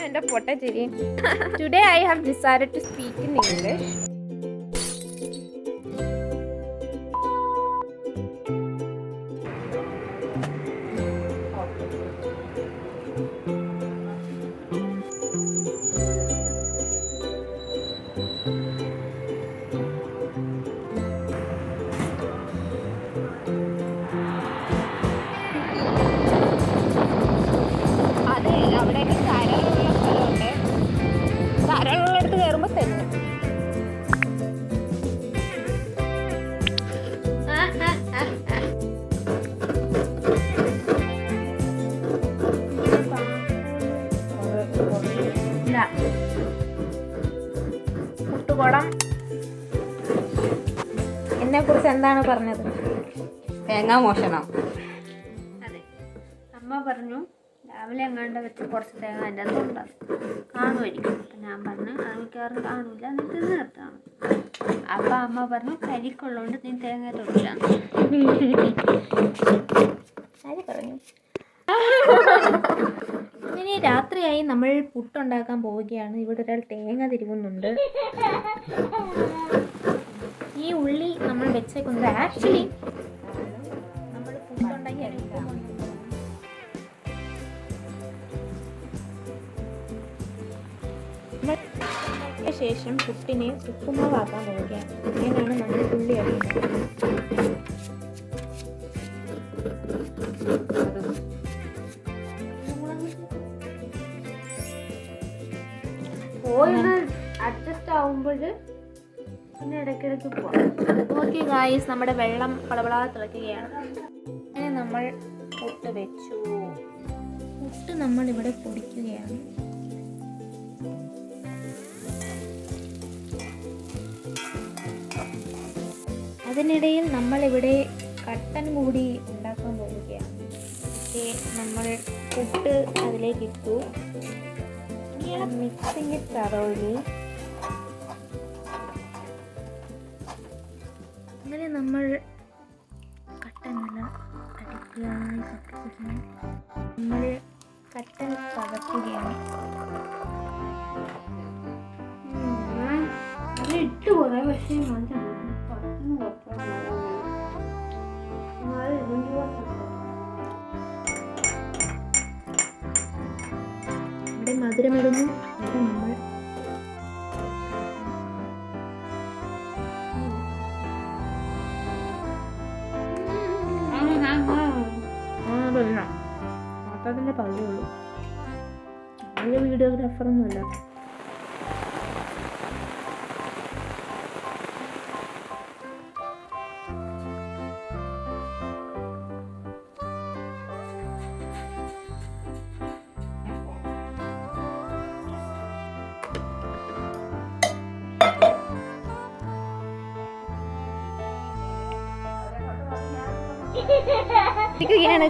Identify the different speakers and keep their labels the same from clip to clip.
Speaker 1: എൻ്റെ പൊട്ടച്ചിരി. Today I have decided to speak in English. അവിടെയൊക്കെ കരളുള്ള സ്ഥലമുണ്ട്. കരളുള്ളടുത്ത് കയറുമ്പോൾ തന്നെ മുട്ടുകുടം എന്നെ കുറിച്ച് എന്താണ് പറഞ്ഞത്?
Speaker 2: തേങ്ങാ മോഷണം.
Speaker 3: അതെ, അമ്മ പറഞ്ഞു രാവിലെ എങ്ങാണ്ട് വെച്ച് കുറച്ച് തേങ്ങ എൻ്റെ അതുകൊണ്ട് കാണുമായിരിക്കും. അപ്പം ഞാൻ പറഞ്ഞു അത് മിക്കവാറും കാണില്ല, എന്നിട്ട് നിർത്തണം. അപ്പം അമ്മ പറഞ്ഞു കരിക്കുള്ളതുകൊണ്ട് നീ തേങ്ങ തൊടില്ല.
Speaker 1: ആര് പറഞ്ഞു? ഇനി രാത്രിയായി നമ്മൾ പുട്ടുണ്ടാക്കാൻ പോവുകയാണ്. ഇവിടെ ഒരാൾ തേങ്ങ തിരുവുന്നുണ്ട്. ഈ ഉള്ളി നമ്മൾ വെച്ചേക്കുന്നത് ആക്ച്വലി നമ്മൾ പുട്ടുണ്ടാക്കി ശേഷം പുട്ടിനെ ഉപ്പുമാവാക്കാൻ പോവുകയാണ്. അങ്ങനെയാണ് നമ്മൾ ഉള്ളി അറിയുന്നത്.
Speaker 3: അഡ്ജസ്റ്റ് ആവുമ്പോൾ പിന്നെ ഇടയ്ക്കിടയ്ക്ക് പോവാം.
Speaker 1: ഓക്കെ ഗായ്സ്, നമ്മുടെ വെള്ളം പളപള തിളയ്ക്കുകയാണ്. അങ്ങനെ നമ്മൾ പുട്ട് വെച്ചു. പുട്ട് നമ്മൾ ഇവിടെ പൊടിക്കുകയാണ്. അതിനിടയിൽ നമ്മളിവിടെ കട്ടൻ കൂടി ഉണ്ടാക്കാൻ പോവുകയാണ്. നമ്മൾ പുട്ട് അതിലേക്ക് ഇട്ടു. Mixing it thoroughly. അങ്ങനെ നമ്മൾ കട്ടൻ നല്ല അടിപൊളിയായി നമ്മൾ കട്ടൻ പകർത്തുകയാണ്.
Speaker 3: അത് ഇട്ട് കുറേ പക്ഷേ
Speaker 1: ഇവിടെ മധുരമിടുന്നു. ഇവിടെ നമ്മൾ അതിൻ്റെ പകുതിയുള്ളൂ. വലിയ വീഡിയോഗ്രാഫറൊന്നുമല്ല.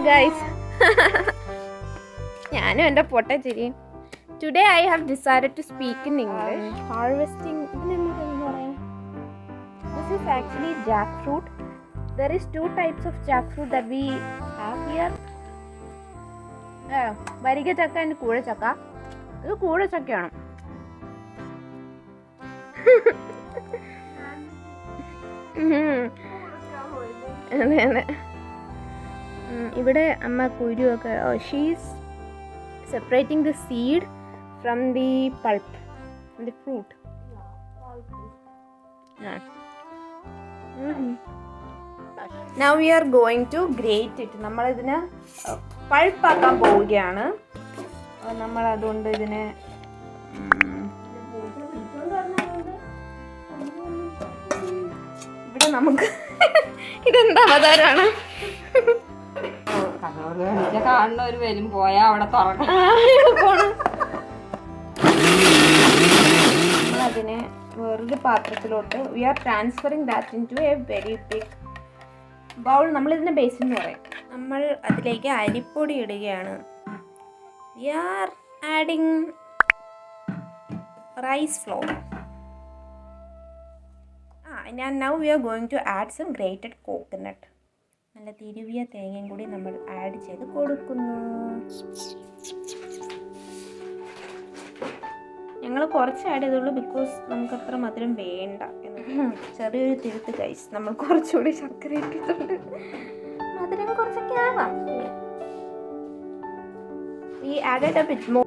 Speaker 1: ഗൈസ്, ഞാനും എൻ്റെ പൊട്ടച്ചിരി. Today I have decided to speak in English. Harvesting ഇതിനെന്താ പറയാം? This is actually jackfruit. There is 2 types of jackfruit that we have here. വരിക ചക്ക ആൻഡ് കൂഴച്ചക്ക. ഇത് കൂഴച്ചക്കയാണ്. അതെ അതെ. ഇവിടെ അമ്മ കുരുവൊക്കെ she's separating the seed from the pulp, from the fruit. Now we are going to grate it. നമ്മൾ ഇതിനെ പൾപ്പാക്കാൻ പോവുകയാണ്. നമ്മൾ അതുകൊണ്ട് ഇതിനെ ഇവിടെ നമുക്ക് ഇതെന്താ അവതാരമാണ്?
Speaker 2: കാണുന്നവർ വരും, പോയാ അവിടെ തുറക്കണം.
Speaker 1: അതിനെ വേറൊരു പാത്രത്തിലോട്ട് we are transferring that in to a very big bowl. നമ്മളിതിനെ ബേസിൻ എന്ന് പറയും. നമ്മൾ അതിലേക്ക് അരിപ്പൊടി ഇടുകയാണ്. We are adding rice flour. now we are going to add some grated coconut. നല്ല തിരുവിയ തേങ്ങയും കൂടി നമ്മൾ ആഡ് ചെയ്ത് കൊടുക്കുന്നു. ഞങ്ങൾ കുറച്ച് ആഡ് ചെയ്തുള്ളൂ ബിക്കോസ് നമുക്കത്ര മധുരം വേണ്ട എന്ന്. ചെറിയൊരു തിരുത്ത് ഗൈസ്, നമ്മൾ കുറച്ചുകൂടി ശർക്കര ഇട്ടിട്ടുണ്ട്. മധുരം കുറച്ചൊക്കെ ആവാം. We added a bit more.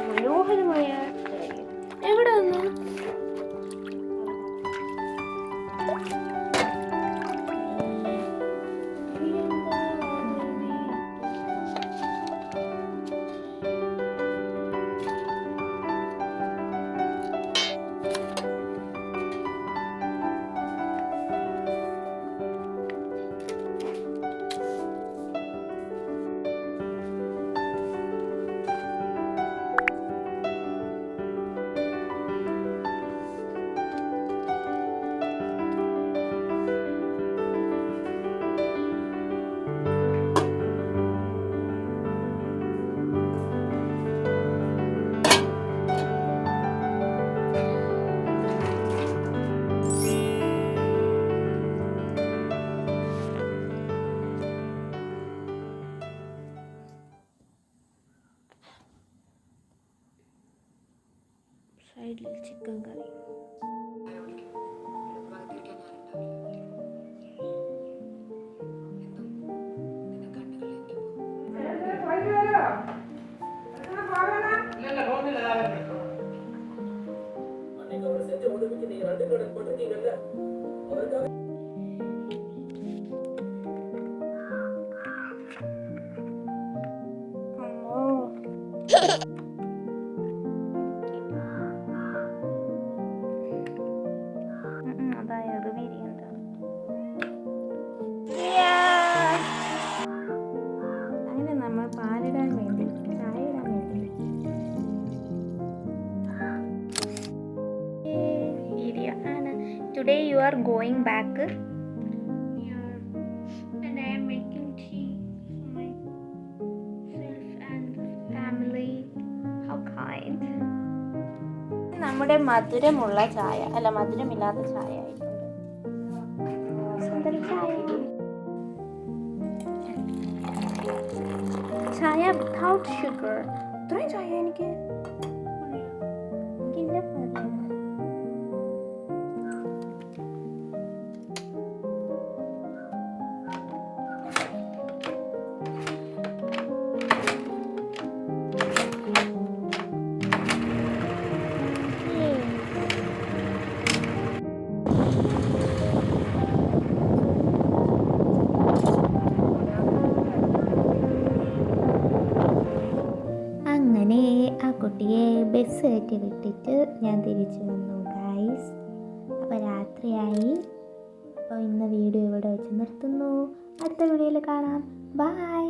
Speaker 1: മനോഹരമായ എവിടെ വന്നു? സൈഡിൽ ചിക്കൻ കറി. അതായത് ബിരിയാണി അങ്ങനെ നമ്മൾ പാലിടാൻ വേണ്ടി ചായ ഇടാൻ വേണ്ടി ആണ്. Today you are going back.
Speaker 3: And I am making tea for myself and family.
Speaker 1: How kind. നമ്മുടെ മധുരമുള്ള ചായ അല്ല മധുരമില്ലാത്ത ചായ ആയിട്ടുണ്ട്. സുന്ദര ചായ. ചായ വിത്തൗട്ട് ഷുഗർ. ഇത്രയും ചായ എനിക്ക് ഇല്ല മതി. അങ്ങനെ ആ കുട്ടിയെ ബസ് കയറ്റി വിട്ടിട്ട് ഞാൻ തിരിച്ചു വന്നു ഗൈസ്. അപ്പോൾ രാത്രിയായി. അപ്പോൾ ഇന്ന് വീഡിയോ ഇവിടെ വെച്ച് നിർത്തുന്നു. അടുത്ത വീഡിയോയിൽ കാണാം. ബൈ.